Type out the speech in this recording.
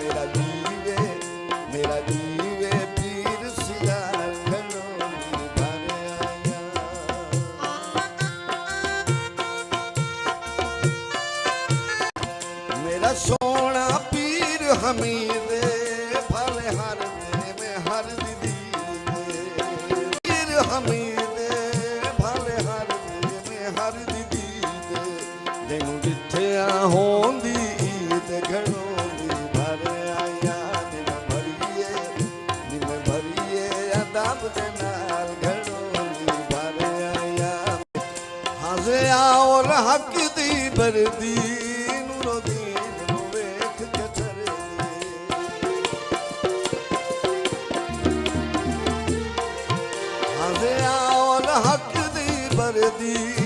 मेरा जीवे पीर सिया घणो भर आया। मेरा सोना पीर हमीद फल हर में हर दी पीर हमीद फल हर में हर दी जिन जिठिया होंदी ईद घणो भर आया। दिन भरिए अदाब दे नाल घणो भर आया। हाज़े और हक दी बरदी हक दी बरदी